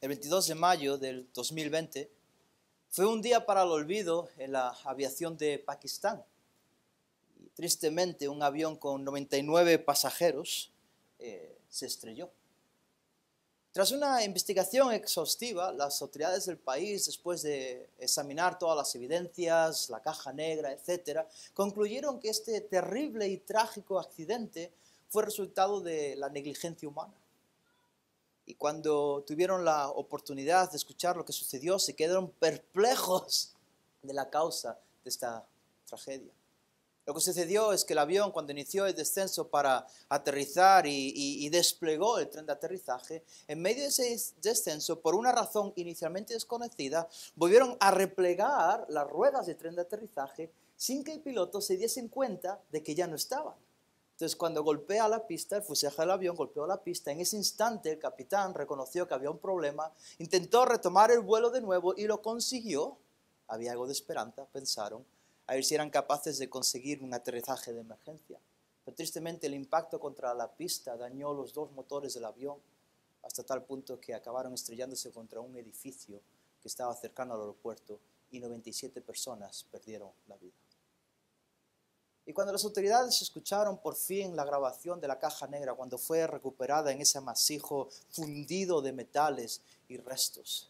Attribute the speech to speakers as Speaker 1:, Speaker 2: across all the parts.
Speaker 1: el 22 de mayo del 2020, fue un día para el olvido en la aviación de Pakistán. Y, tristemente, un avión con 99 pasajeros se estrelló. Tras una investigación exhaustiva, las autoridades del país, después de examinar todas las evidencias, la caja negra, etc., concluyeron que este terrible y trágico accidente fue resultado de la negligencia humana. Y cuando tuvieron la oportunidad de escuchar lo que sucedió, se quedaron perplejos de la causa de esta tragedia. Lo que sucedió es que el avión, cuando inició el descenso para aterrizar y desplegó el tren de aterrizaje, en medio de ese descenso, por una razón inicialmente desconocida, volvieron a replegar las ruedas del tren de aterrizaje sin que el piloto se diese cuenta de que ya no estaban. Entonces, cuando golpea la pista, el fuselaje del avión golpeó la pista, en ese instante el capitán reconoció que había un problema, intentó retomar el vuelo de nuevo y lo consiguió. Había algo de esperanza, pensaron, a ver si eran capaces de conseguir un aterrizaje de emergencia. Pero tristemente el impacto contra la pista dañó los dos motores del avión, hasta tal punto que acabaron estrellándose contra un edificio que estaba cercano al aeropuerto y 97 personas perdieron la vida. Y cuando las autoridades escucharon por fin la grabación de la caja negra, cuando fue recuperada en ese amasijo fundido de metales y restos,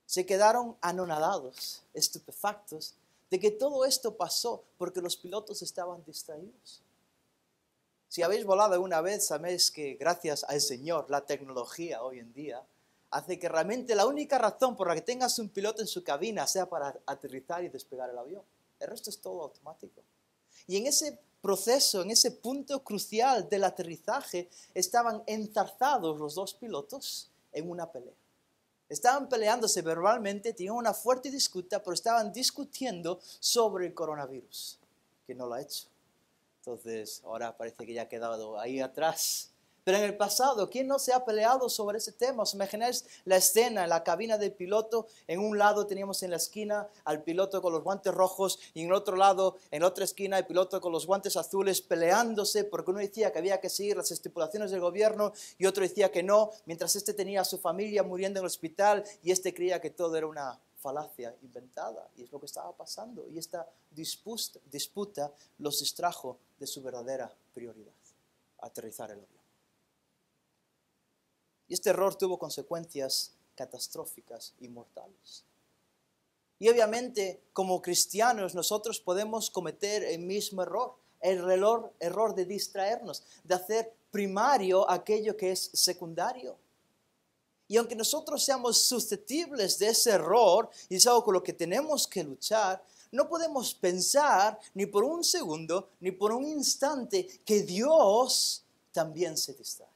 Speaker 1: se quedaron anonadados, estupefactos, de que todo esto pasó porque los pilotos estaban distraídos. Si habéis volado una vez, sabéis que gracias al Señor, la tecnología hoy en día hace que realmente la única razón por la que tengas un piloto en su cabina sea para aterrizar y despegar el avión. El resto es todo automático. Y en ese proceso, en ese punto crucial del aterrizaje, estaban enzarzados los dos pilotos en una pelea. Estaban peleándose verbalmente, tenían una fuerte disputa, pero estaban discutiendo sobre el coronavirus, que no lo ha hecho. Entonces, ahora parece que ya ha quedado ahí atrás. Pero en el pasado, ¿quién no se ha peleado sobre ese tema? ¿Os imagináis la escena en la cabina del piloto? En un lado teníamos en la esquina al piloto con los guantes rojos y en el otro lado, en la otra esquina, el piloto con los guantes azules peleándose porque uno decía que había que seguir las estipulaciones del gobierno y otro decía que no, mientras este tenía a su familia muriendo en el hospital y este creía que todo era una falacia inventada. Y es lo que estaba pasando. Y esta disputa los distrajo de su verdadera prioridad, aterrizar el avión. Y este error tuvo consecuencias catastróficas y mortales. Y obviamente, como cristianos, nosotros podemos cometer el mismo error, el error de distraernos, de hacer primario aquello que es secundario. Y aunque nosotros seamos susceptibles de ese error, y es algo con lo que tenemos que luchar, no podemos pensar ni por un segundo, ni por un instante, que Dios también se distrae.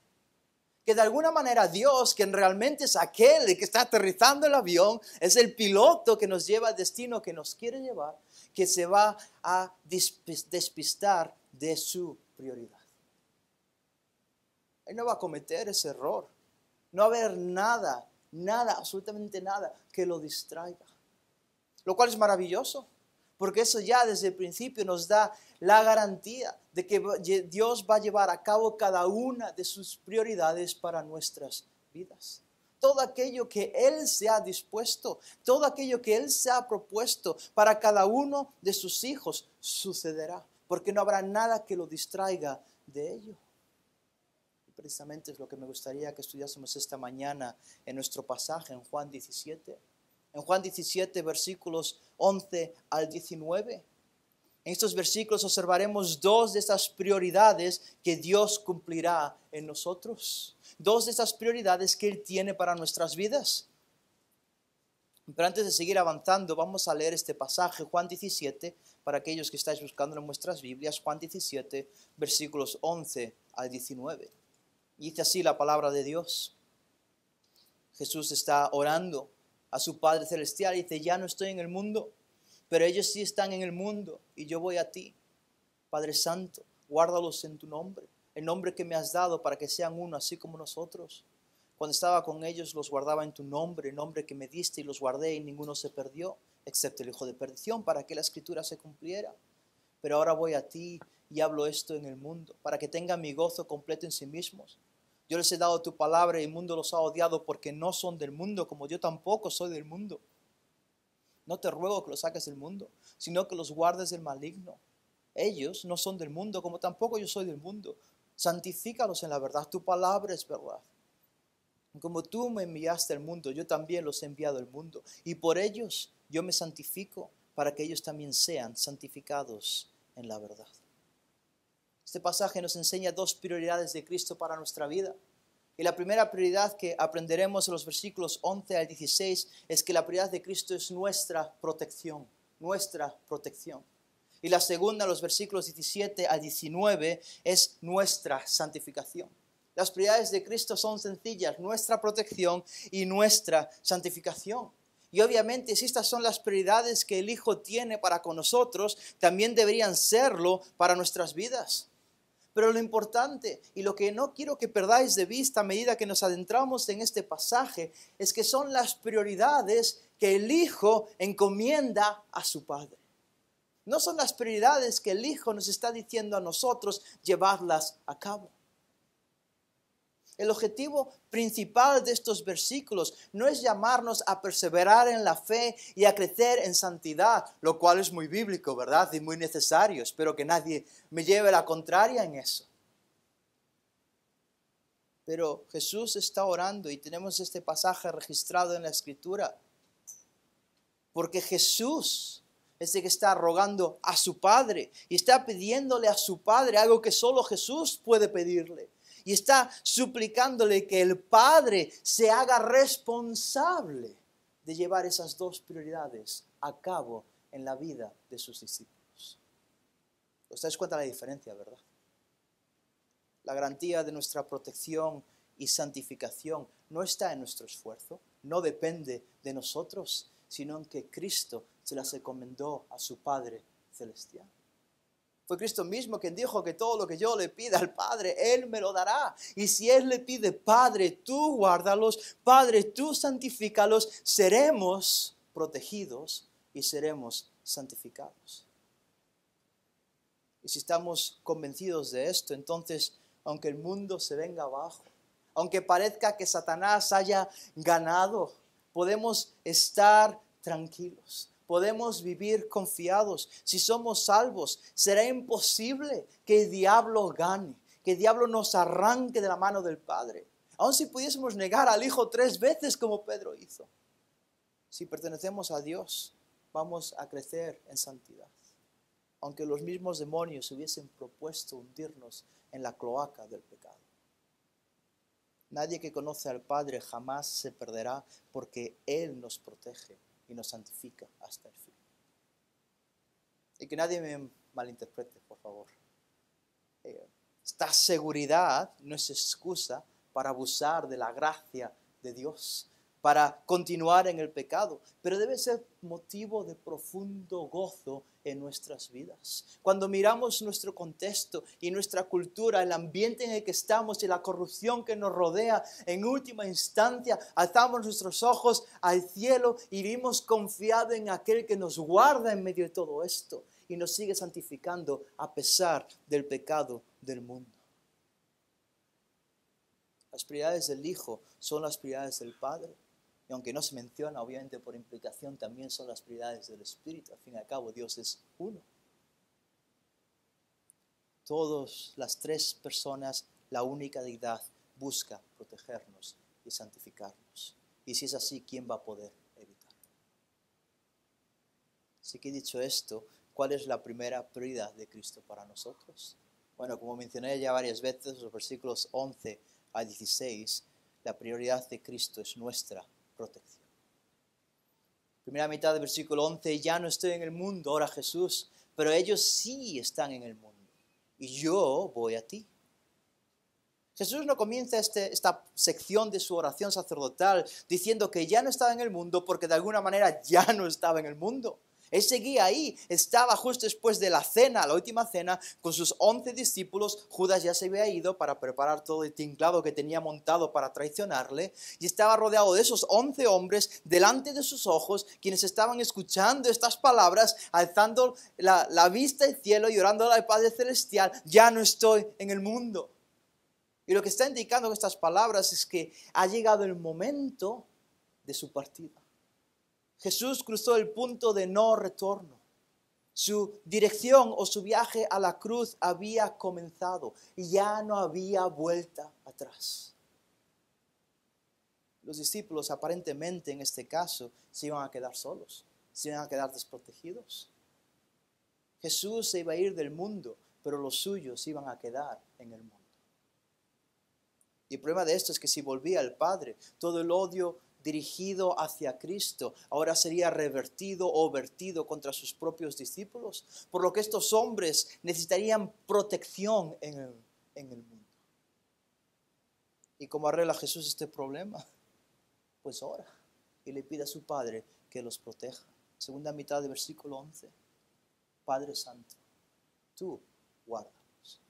Speaker 1: Que de alguna manera Dios, quien realmente es aquel que está aterrizando el avión, es el piloto que nos lleva al destino que nos quiere llevar, que se va a despistar de su prioridad. Él no va a cometer ese error. No va a haber nada, absolutamente nada que lo distraiga. Lo cual es maravilloso, porque eso ya desde el principio nos da la garantía de que Dios va a llevar a cabo cada una de sus prioridades para nuestras vidas. Todo aquello que Él se ha dispuesto, todo aquello que Él se ha propuesto para cada uno de sus hijos sucederá, porque no habrá nada que lo distraiga de ello. Y precisamente es lo que me gustaría que estudiásemos esta mañana en nuestro pasaje en Juan 17. En Juan 17, versículos 11 al 19. En estos versículos observaremos dos de estas prioridades que Dios cumplirá en nosotros. Dos de estas prioridades que Él tiene para nuestras vidas. Pero antes de seguir avanzando, vamos a leer este pasaje, Juan 17, para aquellos que estáis buscando en vuestras Biblias, Juan 17, versículos 11 al 19. Y dice así la palabra de Dios. Jesús está orando a su Padre Celestial y dice: ya no estoy en el mundo, pero ellos sí están en el mundo y yo voy a ti. Padre Santo, guárdalos en tu nombre, el nombre que me has dado para que sean uno así como nosotros. Cuando estaba con ellos los guardaba en tu nombre, el nombre que me diste, y los guardé y ninguno se perdió, excepto el hijo de perdición, para que la escritura se cumpliera. Pero ahora voy a ti y hablo esto en el mundo, para que tengan mi gozo completo en sí mismos. Yo les he dado tu palabra y el mundo los ha odiado porque no son del mundo, como yo tampoco soy del mundo. No te ruego que los saques del mundo, sino que los guardes del maligno. Ellos no son del mundo, como tampoco yo soy del mundo. Santifícalos en la verdad, tu palabra es verdad. Como tú me enviaste al mundo, yo también los he enviado al mundo. Y por ellos yo me santifico, para que ellos también sean santificados en la verdad. Este pasaje nos enseña dos prioridades de Cristo para nuestra vida. Y la primera prioridad que aprenderemos en los versículos 11 al 16 es que la prioridad de Cristo es nuestra protección, nuestra protección. Y la segunda, en los versículos 17 al 19, es nuestra santificación. Las prioridades de Cristo son sencillas, nuestra protección y nuestra santificación. Y obviamente si estas son las prioridades que el Hijo tiene para con nosotros, también deberían serlo para nuestras vidas. Pero lo importante y lo que no quiero que perdáis de vista a medida que nos adentramos en este pasaje es que son las prioridades que el Hijo encomienda a su Padre. No son las prioridades que el Hijo nos está diciendo a nosotros llevarlas a cabo. El objetivo principal de estos versículos no es llamarnos a perseverar en la fe y a crecer en santidad, lo cual es muy bíblico, ¿verdad? Y muy necesario. Espero que nadie me lleve la contraria en eso. Pero Jesús está orando y tenemos este pasaje registrado en la Escritura. Porque Jesús es el que está rogando a su Padre y está pidiéndole a su Padre algo que solo Jesús puede pedirle. Y está suplicándole que el Padre se haga responsable de llevar esas dos prioridades a cabo en la vida de sus discípulos. ¿Os dais cuenta de la diferencia, verdad? La garantía de nuestra protección y santificación no está en nuestro esfuerzo, no depende de nosotros, sino en que Cristo se las encomendó a su Padre celestial. Fue Cristo mismo quien dijo que todo lo que yo le pida al Padre, Él me lo dará. Y si Él le pide, Padre, tú guárdalos, Padre, tú santifícalos, seremos protegidos y seremos santificados. Y si estamos convencidos de esto, entonces, aunque el mundo se venga abajo, aunque parezca que Satanás haya ganado, podemos estar tranquilos. Podemos vivir confiados. Si somos salvos, será imposible que el diablo gane, que el diablo nos arranque de la mano del Padre. Aun si pudiésemos negar al Hijo 3 veces como Pedro hizo. Si pertenecemos a Dios, vamos a crecer en santidad. Aunque los mismos demonios hubiesen propuesto hundirnos en la cloaca del pecado. Nadie que conoce al Padre jamás se perderá porque Él nos protege y nos santifica hasta el fin. Y que nadie me malinterprete, por favor. Esta seguridad no es excusa para abusar de la gracia de Dios, para continuar en el pecado, pero debe ser motivo de profundo gozo en nuestras vidas. Cuando miramos nuestro contexto y nuestra cultura, el ambiente en el que estamos y la corrupción que nos rodea, en última instancia alzamos nuestros ojos al cielo y vivimos confiados en aquel que nos guarda en medio de todo esto y nos sigue santificando a pesar del pecado del mundo. Las prioridades del Hijo son las prioridades del Padre. Y aunque no se menciona, obviamente por implicación, también son las prioridades del Espíritu. Al fin y al cabo, Dios es uno. Todas las tres personas, la única deidad, busca protegernos y santificarnos. Y si es así, ¿quién va a poder evitarlo? Así que dicho esto, ¿cuál es la primera prioridad de Cristo para nosotros? Bueno, como mencioné ya varias veces, los versículos 11 a 16, la prioridad de Cristo es nuestra protección. Primera mitad del versículo 11, ya no estoy en el mundo, ahora Jesús, pero ellos sí están en el mundo y yo voy a ti. Jesús no comienza esta sección de su oración sacerdotal diciendo que ya no estaba en el mundo porque de alguna manera ya no estaba en el mundo. Él seguía ahí, estaba justo después de la cena, la última cena, con sus 11 discípulos. Judas ya se había ido para preparar todo el tinglado que tenía montado para traicionarle. Y estaba rodeado de esos 11 hombres delante de sus ojos, quienes estaban escuchando estas palabras, alzando la vista al cielo y orando al Padre Celestial. Ya no estoy en el mundo. Y lo que está indicando con estas palabras es que ha llegado el momento de su partida. Jesús cruzó el punto de no retorno. Su dirección o su viaje a la cruz había comenzado y ya no había vuelta atrás. Los discípulos aparentemente en este caso se iban a quedar solos, se iban a quedar desprotegidos. Jesús se iba a ir del mundo, pero los suyos se iban a quedar en el mundo. Y el problema de esto es que si volvía el Padre, todo el odio dirigido hacia Cristo ahora sería revertido o vertido contra sus propios discípulos, por lo que estos hombres necesitarían protección en el mundo. ¿Y cómo arregla Jesús este problema? Pues ora y le pide a su Padre que los proteja. Segunda mitad del versículo 11. Padre Santo, tú guárdalos.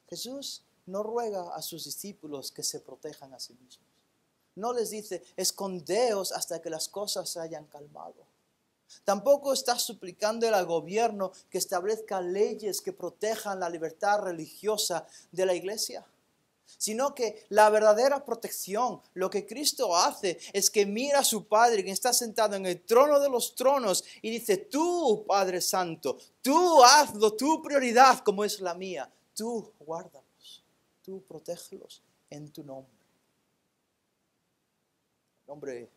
Speaker 1: Jesús no ruega a sus discípulos que se protejan a sí mismos. No les dice, escondeos hasta que las cosas se hayan calmado. Tampoco está suplicando al gobierno que establezca leyes que protejan la libertad religiosa de la iglesia. Sino que la verdadera protección, lo que Cristo hace es que mira a su Padre que está sentado en el trono de los tronos y dice, tú, Padre Santo, tú hazlo, tu prioridad como es la mía. Tú guárdalos, tú protégelos en tu nombre. El nombre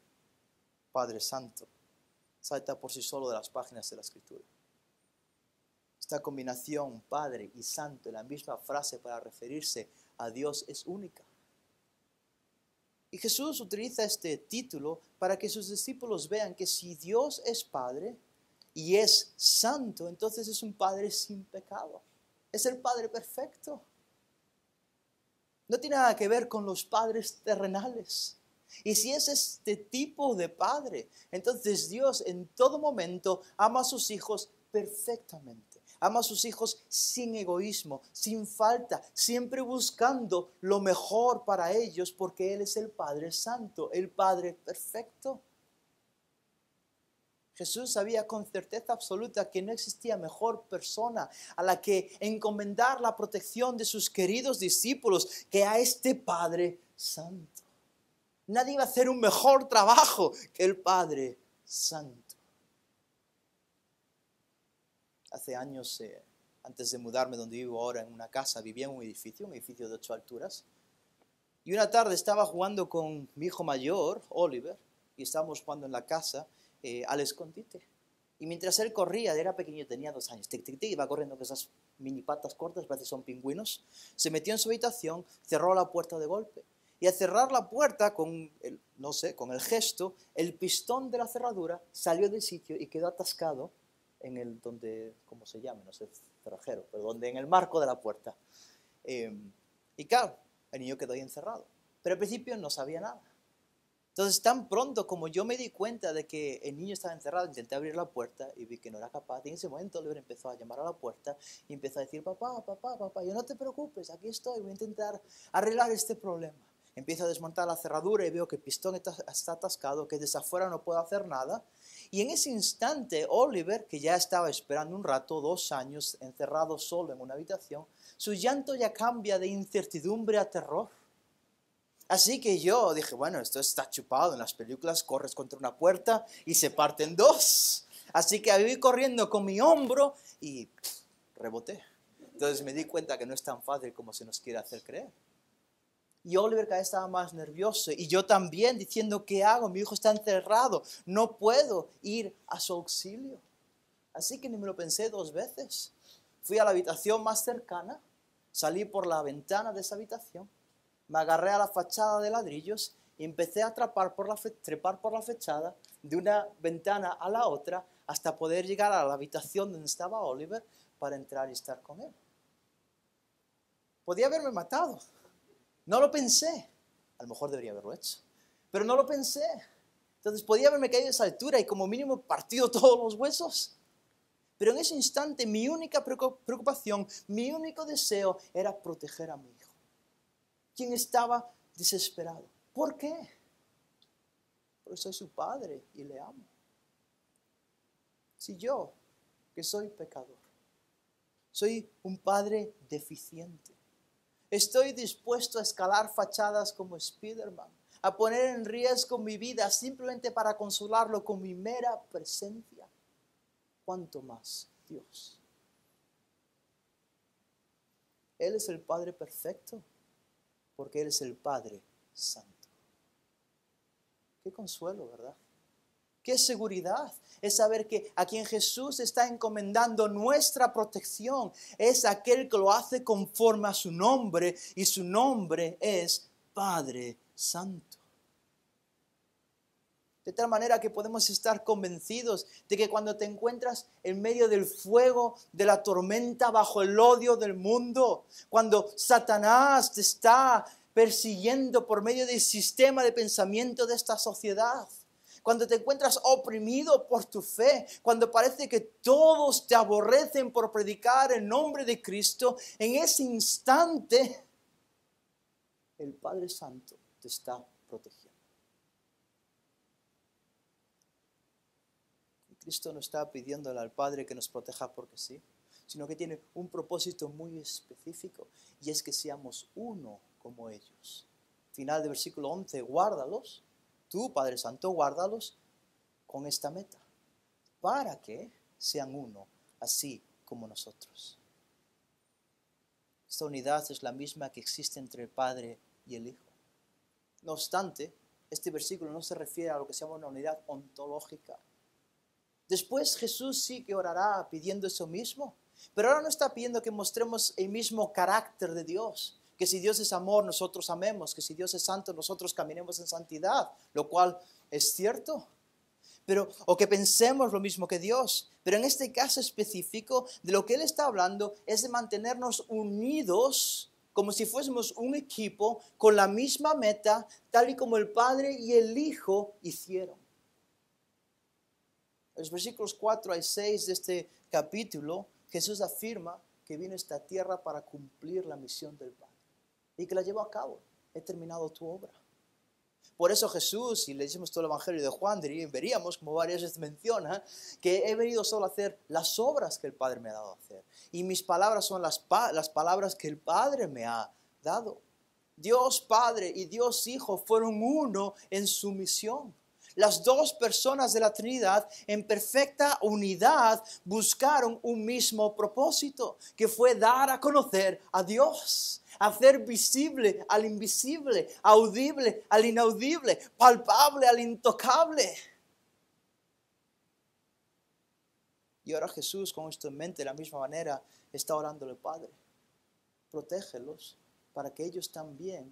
Speaker 1: Padre Santo salta por sí solo de las páginas de la Escritura. Esta combinación Padre y Santo en la misma frase para referirse a Dios es única. Y Jesús utiliza este título para que sus discípulos vean que si Dios es Padre y es Santo, entonces es un Padre sin pecado. Es el Padre perfecto. No tiene nada que ver con los padres terrenales. Y si es este tipo de Padre, entonces Dios en todo momento ama a sus hijos perfectamente. Ama a sus hijos sin egoísmo, sin falta, siempre buscando lo mejor para ellos porque Él es el Padre Santo, el Padre perfecto. Jesús sabía con certeza absoluta que no existía mejor persona a la que encomendar la protección de sus queridos discípulos que a este Padre Santo. Nadie iba a hacer un mejor trabajo que el Padre Santo. Hace años, antes de mudarme donde vivo ahora en una casa, vivía en un edificio de 8 alturas. Y una tarde estaba jugando con mi hijo mayor, Oliver, y estábamos jugando en la casa al escondite. Y mientras él corría, era pequeño, tenía 2 años, iba corriendo con esas mini patas cortas, parece que son pingüinos, se metió en su habitación, cerró la puerta de golpe. Y al cerrar la puerta, con el gesto, el pistón de la cerradura salió del sitio y quedó atascado en el donde, ¿cómo se llama? No sé, cerrajero, pero donde en el marco de la puerta. Y claro, el niño quedó ahí encerrado. Pero al principio no sabía nada. Entonces, tan pronto como yo me di cuenta de que el niño estaba encerrado, intenté abrir la puerta y vi que no era capaz. Y en ese momento Oliver empezó a llamar a la puerta y empezó a decir, papá, papá, papá, yo no te preocupes, aquí estoy, voy a intentar arreglar este problema. Empiezo a desmontar la cerradura y veo que el pistón está atascado, que desde afuera no puedo hacer nada. Y en ese instante, Oliver, que ya estaba esperando un rato, 2 años, encerrado solo en una habitación, su llanto ya cambia de incertidumbre a terror. Así que yo dije, bueno, esto está chupado. En las películas corres contra una puerta y se parte en 2. Así que voy corriendo con mi hombro y reboté. Entonces me di cuenta que no es tan fácil como se nos quiere hacer creer. Y Oliver cada vez estaba más nervioso. Y yo también diciendo, ¿qué hago? Mi hijo está encerrado. No puedo ir a su auxilio. Así que ni me lo pensé 2 veces. Fui a la habitación más cercana. Salí por la ventana de esa habitación. Me agarré a la fachada de ladrillos y empecé a trepar por la fachada de una ventana a la otra hasta poder llegar a la habitación donde estaba Oliver para entrar y estar con él. Podía haberme matado. No lo pensé. A lo mejor debería haberlo hecho. Pero no lo pensé. Entonces podía haberme caído a esa altura y como mínimo partido todos los huesos. Pero en ese instante mi única preocupación, mi único deseo era proteger a mi hijo. Quien estaba desesperado. ¿Por qué? Porque soy su padre y le amo. Si yo, que soy pecador, soy un padre deficiente, Estoy dispuesto a escalar fachadas como Spiderman, a poner en riesgo mi vida simplemente para consolarlo con mi mera presencia. ¿Cuánto más Dios? Él es el Padre perfecto, porque Él es el Padre santo. Qué consuelo, ¿verdad? Qué seguridad es saber que a quien Jesús está encomendando nuestra protección es aquel que lo hace conforme a su nombre, y su nombre es Padre Santo. De tal manera que podemos estar convencidos de que cuando te encuentras en medio del fuego, de la tormenta, bajo el odio del mundo, cuando Satanás te está persiguiendo por medio del sistema de pensamiento de esta sociedad, cuando te encuentras oprimido por tu fe, cuando parece que todos te aborrecen por predicar el nombre de Cristo, en ese instante el Padre Santo te está protegiendo. Cristo no está pidiéndole al Padre que nos proteja porque sí, sino que tiene un propósito muy específico, y es que seamos uno como ellos. Final del versículo 11, guárdalos, tú, Padre Santo, guárdalos con esta meta, para que sean uno, así como nosotros. Esta unidad es la misma que existe entre el Padre y el Hijo. No obstante, este versículo no se refiere a lo que se llama una unidad ontológica. Después Jesús sí que orará pidiendo eso mismo, pero ahora no está pidiendo que mostremos el mismo carácter de Dios, que si Dios es amor, nosotros amemos, que si Dios es santo, nosotros caminemos en santidad, lo cual es cierto, o que pensemos lo mismo que Dios. Pero en este caso específico, de lo que Él está hablando es de mantenernos unidos como si fuésemos un equipo con la misma meta, tal y como el Padre y el Hijo hicieron. En los versículos 4 al 6 de este capítulo, Jesús afirma que vino a esta tierra para cumplir la misión del Padre y que la llevó a cabo. He terminado tu obra. Por eso Jesús, si leísemos todo el Evangelio de Juan, veríamos, como varias veces menciona, que he venido solo a hacer las obras que el Padre me ha dado a hacer. Y mis palabras son las palabras que el Padre me ha dado. Dios Padre y Dios Hijo fueron uno en su misión. Las dos personas de la Trinidad en perfecta unidad buscaron un mismo propósito, que fue dar a conocer a Dios, hacer visible al invisible, audible al inaudible, palpable al intocable. Y ahora Jesús, con esto en mente, de la misma manera, está orando al Padre. Protégelos para que ellos también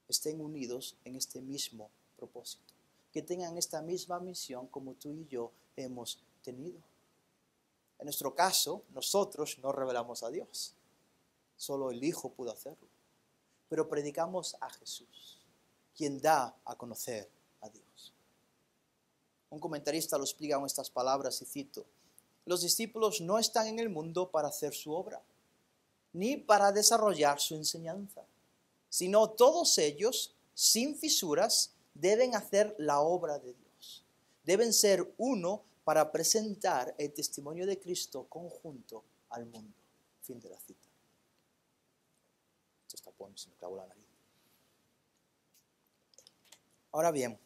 Speaker 1: estén unidos en este mismo propósito, que tengan esta misma misión como tú y yo hemos tenido. En nuestro caso, nosotros no revelamos a Dios, solo el Hijo pudo hacerlo, pero predicamos a Jesús, quien da a conocer a Dios. Un comentarista lo explica con estas palabras y cito: los discípulos no están en el mundo para hacer su obra, ni para desarrollar su enseñanza, sino todos ellos, sin fisuras, deben hacer la obra de Dios. Deben ser uno para presentar el testimonio de Cristo conjunto al mundo. Fin de la cita. Estos tapones se me clavó la nariz. Ahora bien,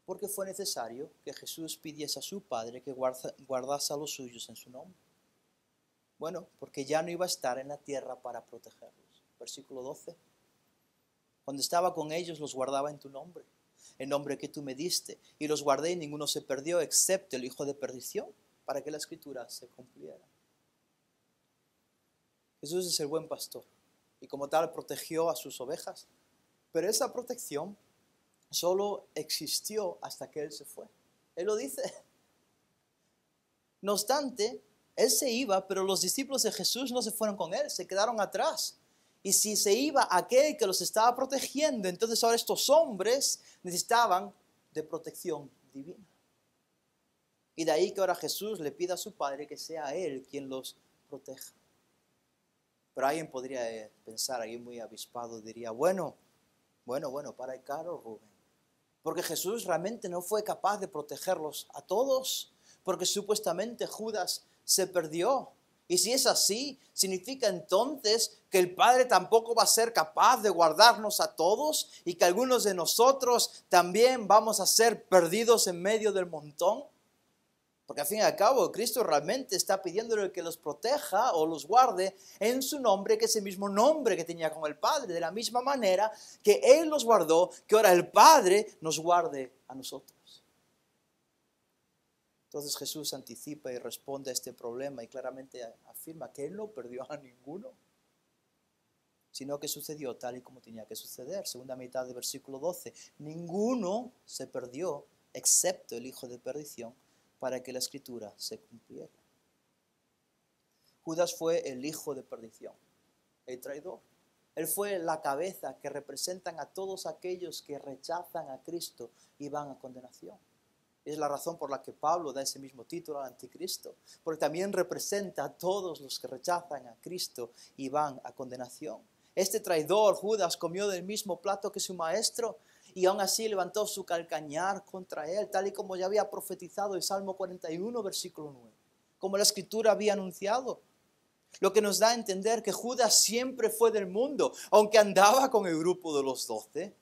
Speaker 1: ¿por qué fue necesario que Jesús pidiese a su Padre que guardase a los suyos en su nombre? Bueno, porque ya no iba a estar en la tierra para protegerlos. Versículo 12. Cuando estaba con ellos, los guardaba en tu nombre, el nombre que tú me diste, y los guardé y ninguno se perdió, excepto el hijo de perdición, para que la escritura se cumpliera. Jesús es el buen pastor, y como tal protegió a sus ovejas, pero esa protección solo existió hasta que Él se fue. Él lo dice. No obstante, Él se iba, pero los discípulos de Jesús no se fueron con Él, se quedaron atrás. Y si se iba aquel que los estaba protegiendo, entonces ahora estos hombres necesitaban de protección divina. Y de ahí que ahora Jesús le pida a su Padre que sea Él quien los proteja. Pero alguien podría pensar, alguien muy avispado diría, bueno, para el caro, Rubén. Porque Jesús realmente no fue capaz de protegerlos a todos, porque supuestamente Judas se perdió. Y si es así, ¿significa entonces que el Padre tampoco va a ser capaz de guardarnos a todos y que algunos de nosotros también vamos a ser perdidos en medio del montón? Porque al fin y al cabo, Cristo realmente está pidiéndole que los proteja o los guarde en su nombre, que es el mismo nombre que tenía con el Padre, de la misma manera que Él los guardó, que ahora el Padre nos guarde a nosotros. Entonces Jesús anticipa y responde a este problema y claramente afirma que Él no perdió a ninguno, sino que sucedió tal y como tenía que suceder. Segunda mitad del versículo 12. Ninguno se perdió excepto el hijo de perdición, para que la escritura se cumpliera. Judas fue el hijo de perdición, el traidor. Él fue la cabeza que representan a todos aquellos que rechazan a Cristo y van a condenación. Es la razón por la que Pablo da ese mismo título al anticristo, porque también representa a todos los que rechazan a Cristo y van a condenación. Este traidor, Judas, comió del mismo plato que su maestro y aún así levantó su calcañar contra él, tal y como ya había profetizado el Salmo 41, versículo 9, como la Escritura había anunciado. Lo que nos da a entender que Judas siempre fue del mundo, aunque andaba con el grupo de los 12,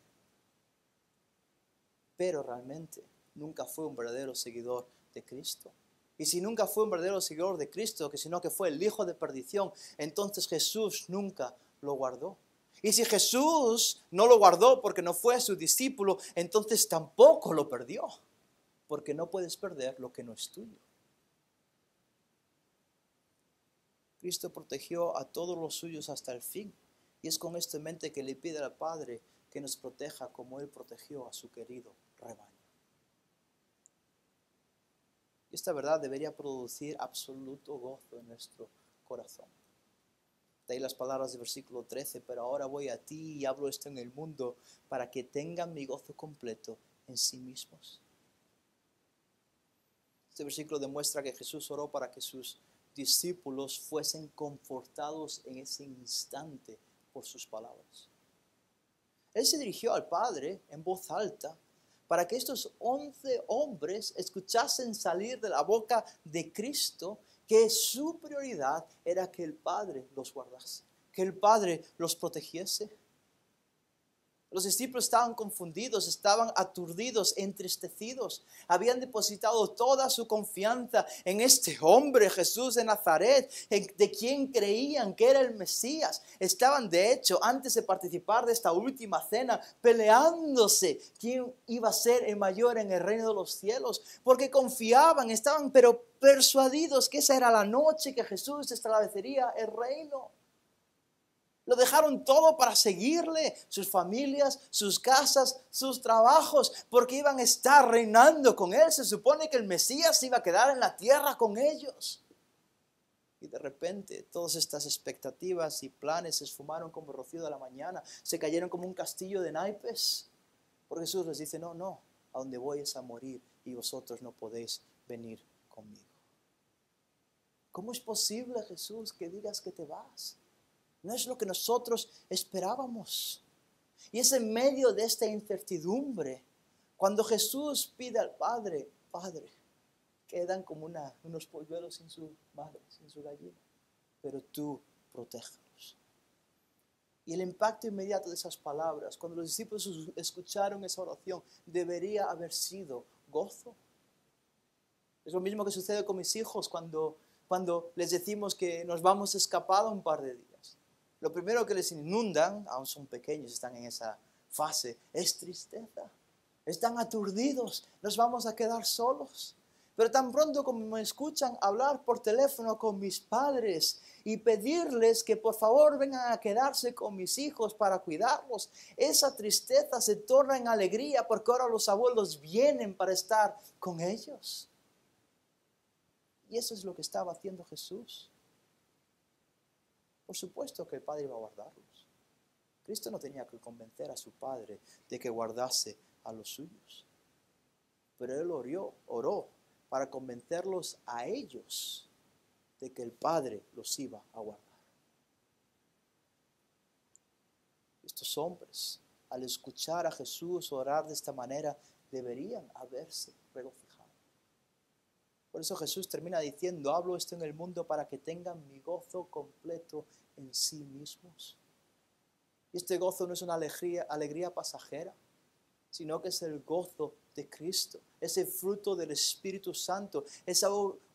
Speaker 1: pero realmente nunca fue un verdadero seguidor de Cristo. Y si nunca fue un verdadero seguidor de Cristo, sino que fue el hijo de perdición, entonces Jesús nunca lo guardó. Y si Jesús no lo guardó porque no fue su discípulo, entonces tampoco lo perdió, porque no puedes perder lo que no es tuyo. Cristo protegió a todos los suyos hasta el fin, y es con esto en mente que le pide al Padre que nos proteja como Él protegió a su querido rebaño. Y esta verdad debería producir absoluto gozo en nuestro corazón. De ahí las palabras del versículo 13, pero ahora voy a ti y hablo esto en el mundo para que tengan mi gozo completo en sí mismos. Este versículo demuestra que Jesús oró para que sus discípulos fuesen confortados en ese instante por sus palabras. Él se dirigió al Padre en voz alta para que estos 11 hombres escuchasen salir de la boca de Cristo que su prioridad era que el Padre los guardase, que el Padre los protegiese. Los discípulos estaban confundidos, estaban aturdidos, entristecidos. Habían depositado toda su confianza en este hombre, Jesús de Nazaret, de quien creían que era el Mesías. Estaban, de hecho, antes de participar de esta última cena, peleándose quién iba a ser el mayor en el reino de los cielos, porque confiaban, estaban pero persuadidos que esa era la noche que Jesús establecería el reino. Lo dejaron todo para seguirle, sus familias, sus casas, sus trabajos, porque iban a estar reinando con él. Se supone que el Mesías iba a quedar en la tierra con ellos. Y de repente todas estas expectativas y planes se esfumaron como rocío de la mañana, se cayeron como un castillo de naipes. Porque Jesús les dice, no, a donde voy es a morir y vosotros no podéis venir conmigo. ¿Cómo es posible, Jesús, que digas que te vas? No es lo que nosotros esperábamos. Y es en medio de esta incertidumbre, cuando Jesús pide al Padre, Padre, quedan como unos polluelos sin su madre, sin su gallina, pero tú protéjalos. Y el impacto inmediato de esas palabras, cuando los discípulos escucharon esa oración, debería haber sido gozo. Es lo mismo que sucede con mis hijos cuando les decimos que nos vamos escapados un par de días. Lo primero que les inundan, aún son pequeños, están en esa fase, es tristeza. Están aturdidos, nos vamos a quedar solos. Pero tan pronto como me escuchan hablar por teléfono con mis padres y pedirles que por favor vengan a quedarse con mis hijos para cuidarlos, esa tristeza se torna en alegría porque ahora los abuelos vienen para estar con ellos. Y eso es lo que estaba haciendo Jesús. Por supuesto que el Padre iba a guardarlos. Cristo no tenía que convencer a su Padre de que guardase a los suyos. Pero Él oró para convencerlos a ellos de que el Padre los iba a guardar. Estos hombres, al escuchar a Jesús orar de esta manera, deberían haberse regocijado. Por eso Jesús termina diciendo, hablo esto en el mundo para que tengan mi gozo completo en sí mismos. Y este gozo no es una alegría pasajera, sino que es el gozo de Cristo, es el fruto del Espíritu Santo, es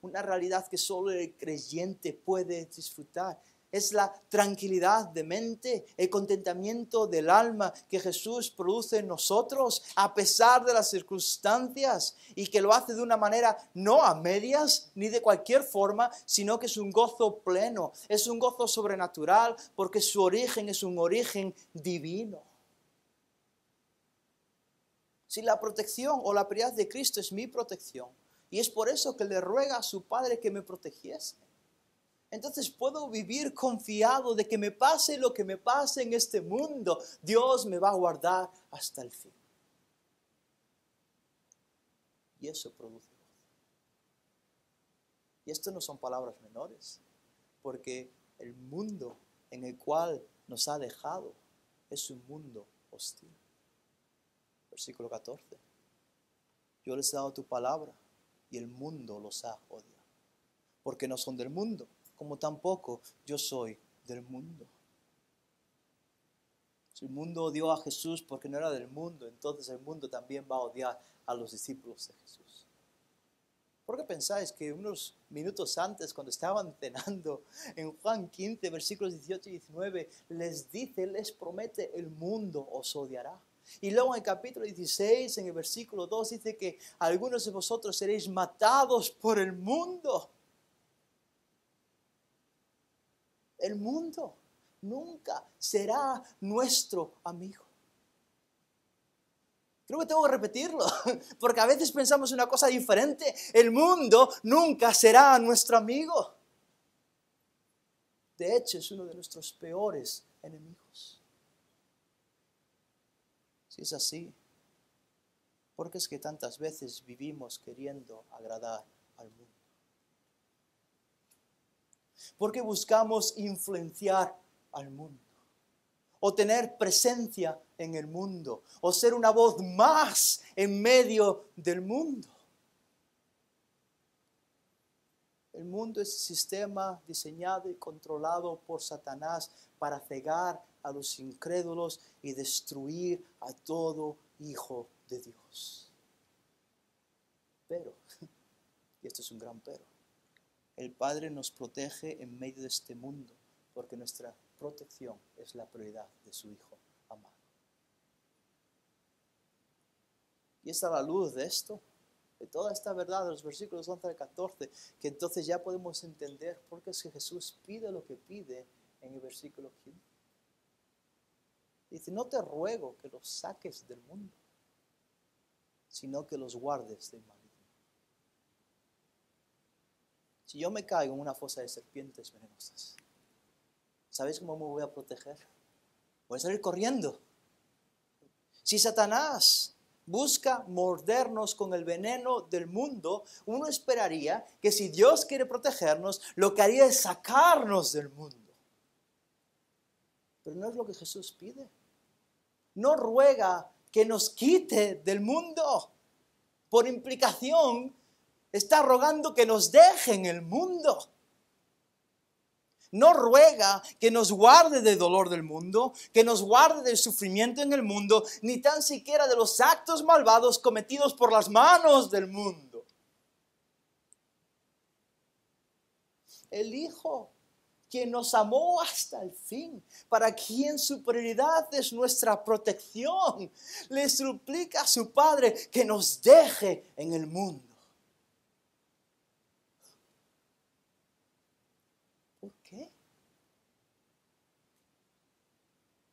Speaker 1: una realidad que solo el creyente puede disfrutar. Es la tranquilidad de mente, el contentamiento del alma que Jesús produce en nosotros a pesar de las circunstancias y que lo hace de una manera no a medias ni de cualquier forma, sino que es un gozo pleno, es un gozo sobrenatural porque su origen es un origen divino. Si la protección o la prioridad de Cristo es mi protección y es por eso que le ruega a su Padre que me protegiese, entonces puedo vivir confiado de que me pase lo que me pase en este mundo, Dios me va a guardar hasta el fin. Y eso produce gozo. Y esto no son palabras menores, porque el mundo en el cual nos ha dejado es un mundo hostil. Versículo 14. Yo les he dado tu palabra y el mundo los ha odiado, porque no son del mundo, como tampoco yo soy del mundo. Si el mundo odió a Jesús porque no era del mundo, entonces el mundo también va a odiar a los discípulos de Jesús. ¿Por qué pensáis que unos minutos antes, cuando estaban cenando, en Juan 15, versículos 18 y 19, les promete, el mundo os odiará? Y luego en el capítulo 16, en el versículo 2, dice que algunos de vosotros seréis matados por el mundo. El mundo nunca será nuestro amigo. Creo que tengo que repetirlo, porque a veces pensamos una cosa diferente. El mundo nunca será nuestro amigo. De hecho, es uno de nuestros peores enemigos. Si es así, ¿por qué es que tantas veces vivimos queriendo agradar al mundo? ¿Por qué buscamos influenciar al mundo? O tener presencia en el mundo, o ser una voz más en medio del mundo. El mundo es un sistema diseñado y controlado por Satanás para cegar a los incrédulos y destruir a todo hijo de Dios. Pero, y esto es un gran pero, el Padre nos protege en medio de este mundo, porque nuestra protección es la prioridad de su Hijo amado. Y es a la luz de esto, de toda esta verdad de los versículos 11 al 14, que entonces ya podemos entender por qué es que Jesús pide lo que pide en el versículo 15. Dice, no te ruego que los saques del mundo, sino que los guardes del maligno. Si yo me caigo en una fosa de serpientes venenosas, ¿sabéis cómo me voy a proteger? Voy a salir corriendo. Si Satanás busca mordernos con el veneno del mundo, uno esperaría que si Dios quiere protegernos, lo que haría es sacarnos del mundo. Pero no es lo que Jesús pide. No ruega que nos quite del mundo. Por implicación, está rogando que nos deje en el mundo. No ruega que nos guarde del dolor del mundo, que nos guarde del sufrimiento en el mundo, ni tan siquiera de los actos malvados cometidos por las manos del mundo. El Hijo, quien nos amó hasta el fin, para quien su prioridad es nuestra protección, le suplica a su Padre que nos deje en el mundo. ¿Por qué?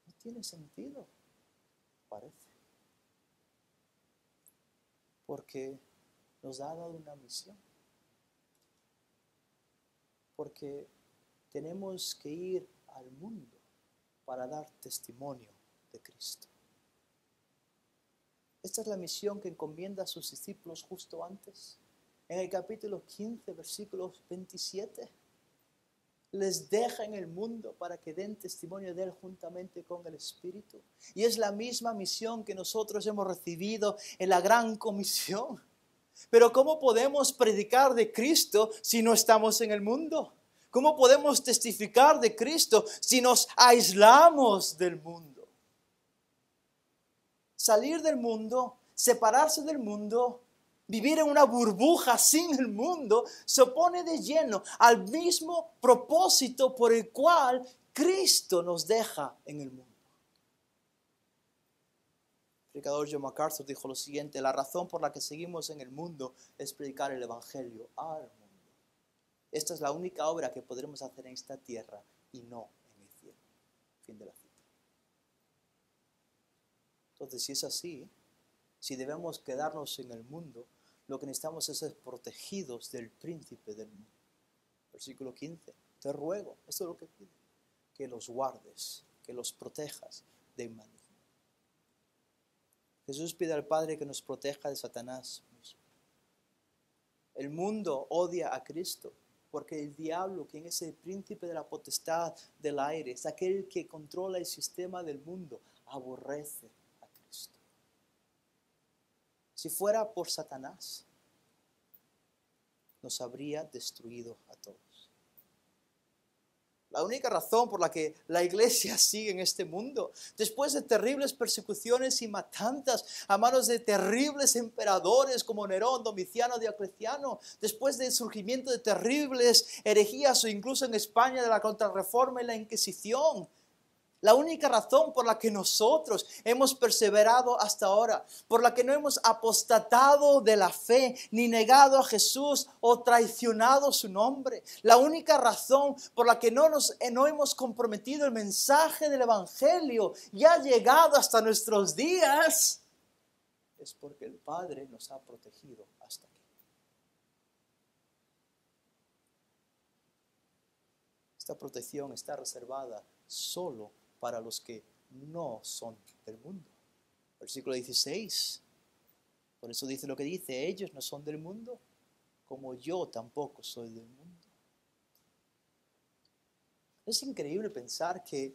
Speaker 1: No tiene sentido, parece. Porque nos ha dado una misión. Porque tenemos que ir al mundo para dar testimonio de Cristo. Esta es la misión que encomienda a sus discípulos justo antes. En el capítulo 15, versículos 27. Les deja en el mundo para que den testimonio de Él juntamente con el Espíritu. Y es la misma misión que nosotros hemos recibido en la gran comisión. Pero ¿cómo podemos predicar de Cristo si no estamos en el mundo? ¿Cómo podemos testificar de Cristo si nos aislamos del mundo? Salir del mundo, separarse del mundo, vivir en una burbuja sin el mundo, se opone de lleno al mismo propósito por el cual Cristo nos deja en el mundo. El predicador John MacArthur dijo lo siguiente: la razón por la que seguimos en el mundo es predicar el evangelio al mundo. Esta es la única obra que podremos hacer en esta tierra y no en el cielo. Fin de la cita. Entonces, si es así, si debemos quedarnos en el mundo, lo que necesitamos es ser protegidos del príncipe del mundo. Versículo 15. Te ruego, esto es lo que pide, que los guardes, que los protejas del maligno. Jesús pide al Padre que nos proteja de Satanás mismo. El mundo odia a Cristo porque el diablo, quien es el príncipe de la potestad del aire, es aquel que controla el sistema del mundo, aborrece a Cristo. Si fuera por Satanás, nos habría destruido a todos. La única razón por la que la iglesia sigue en este mundo, después de terribles persecuciones y matanzas a manos de terribles emperadores como Nerón, Domiciano, Diocleciano, después del surgimiento de terribles herejías o incluso en España de la Contrarreforma y la Inquisición, la única razón por la que nosotros hemos perseverado hasta ahora, por la que no hemos apostatado de la fe, ni negado a Jesús o traicionado su nombre, la única razón por la que no hemos comprometido el mensaje del Evangelio y ha llegado hasta nuestros días, es porque el Padre nos ha protegido hasta aquí. Esta protección está reservada solo para los que no son del mundo. Versículo 16. Por eso dice lo que dice: ellos no son del mundo, como yo tampoco soy del mundo. Es increíble pensar que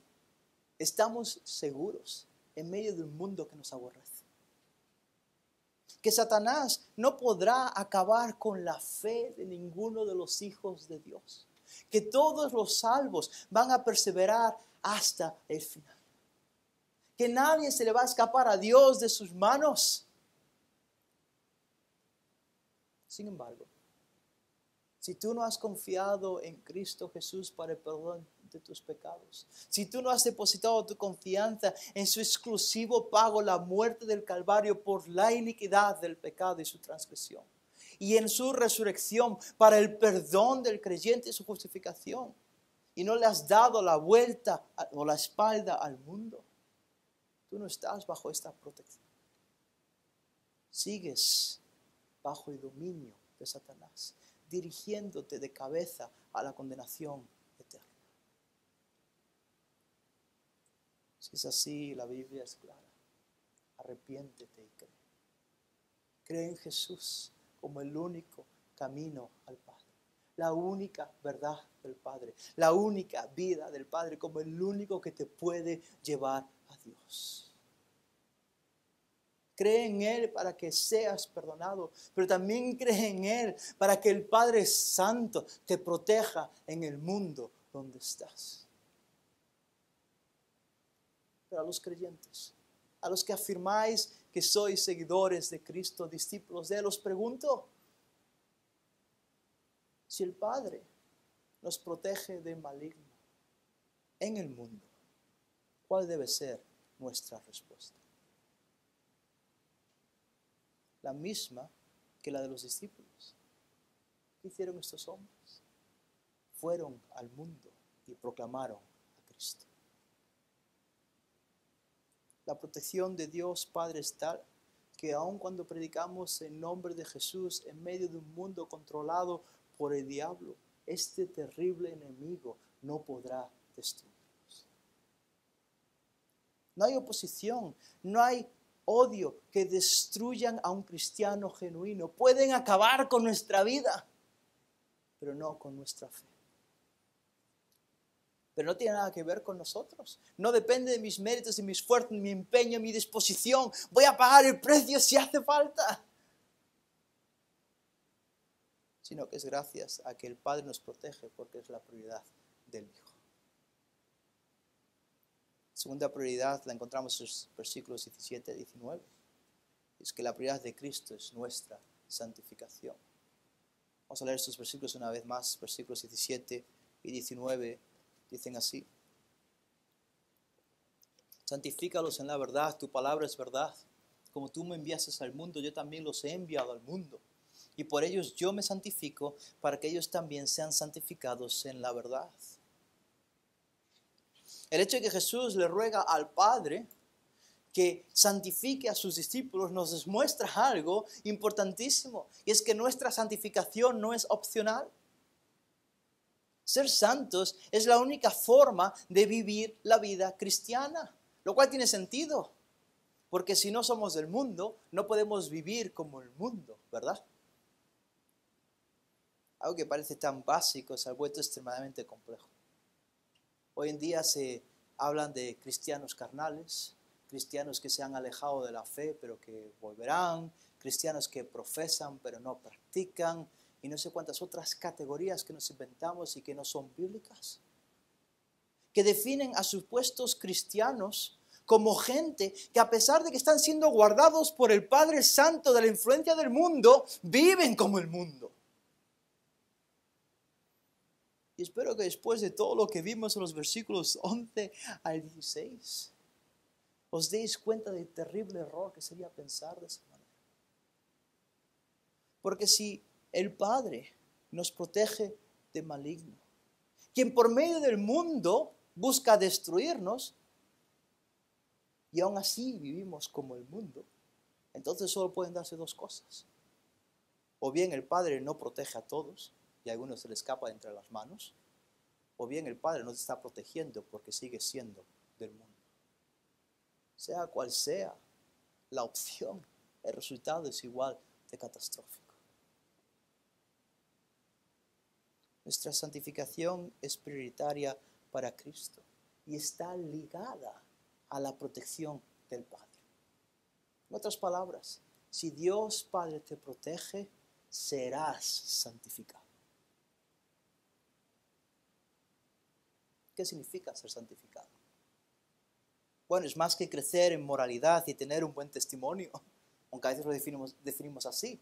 Speaker 1: estamos seguros en medio de un mundo que nos aborrece. Que Satanás no podrá acabar con la fe de ninguno de los hijos de Dios. Que todos los salvos van a perseverar hasta el final. Que nadie se le va a escapar a Dios de sus manos. Sin embargo, si tú no has confiado en Cristo Jesús para el perdón de tus pecados, si tú no has depositado tu confianza en su exclusivo pago, la muerte del Calvario por la iniquidad del pecado y su transgresión, y en su resurrección para el perdón del creyente y su justificación, y no le has dado la vuelta o la espalda al mundo, tú no estás bajo esta protección. Sigues bajo el dominio de Satanás, dirigiéndote de cabeza a la condenación eterna. Si es así, la Biblia es clara. Arrepiéntete y cree. Cree en Jesús como el único camino al Padre, la única verdad del Padre, la única vida del Padre, como el único que te puede llevar a Dios. Cree en Él para que seas perdonado, pero también cree en Él para que el Padre Santo te proteja en el mundo donde estás. Pero a los creyentes, a los que afirmáis que sois seguidores de Cristo, discípulos de Él, os pregunto: si el Padre nos protege del maligno en el mundo, ¿cuál debe ser nuestra respuesta? La misma que la de los discípulos. ¿Qué hicieron estos hombres? Fueron al mundo y proclamaron a Cristo. La protección de Dios Padre es tal que aun cuando predicamos en nombre de Jesús en medio de un mundo controlado por el diablo, este terrible enemigo no podrá destruirnos. No hay oposición, no hay odio que destruyan a un cristiano genuino. Pueden acabar con nuestra vida, pero no con nuestra fe. Pero no tiene nada que ver con nosotros. No depende de mis méritos, de mi esfuerzo, de mi empeño, mi disposición. Voy a pagar el precio si hace falta. sino que es gracias a que el Padre nos protege porque es la prioridad del Hijo. Segunda prioridad la encontramos en los versículos 17 y 19. Es que la prioridad de Cristo es nuestra santificación. Vamos a leer estos versículos una vez más. Versículos 17 y 19 dicen así: santifícalos en la verdad, tu palabra es verdad. Como tú me enviaste al mundo, yo también los he enviado al mundo. Y por ellos yo me santifico, para que ellos también sean santificados en la verdad. El hecho de que Jesús le ruega al Padre que santifique a sus discípulos nos muestra algo importantísimo. Y es que nuestra santificación no es opcional. Ser santos es la única forma de vivir la vida cristiana. Lo cual tiene sentido. Porque si no somos del mundo, no podemos vivir como el mundo, ¿verdad? Algo que parece tan básico se ha vuelto extremadamente complejo. Hoy en día se hablan de cristianos carnales, cristianos que se han alejado de la fe pero que volverán, cristianos que profesan pero no practican, y no sé cuántas otras categorías que nos inventamos y que no son bíblicas, que definen a supuestos cristianos como gente que, a pesar de que están siendo guardados por el Padre Santo de la influencia del mundo, viven como el mundo. Y espero que después de todo lo que vimos en los versículos 11 al 16, os deis cuenta del terrible error que sería pensar de esa manera. Porque si el Padre nos protege de maligno, quien por medio del mundo busca destruirnos, y aún así vivimos como el mundo, entonces solo pueden darse dos cosas. O bien el Padre no protege a todos, y a algunos se le escapa de entre las manos, o bien el Padre nos está protegiendo porque sigue siendo del mundo. Sea cual sea la opción, el resultado es igual de catastrófico. Nuestra santificación es prioritaria para Cristo y está ligada a la protección del Padre. En otras palabras, si Dios Padre te protege, serás santificado. ¿Qué significa ser santificado? Bueno, es más que crecer en moralidad y tener un buen testimonio, aunque a veces lo definimos así.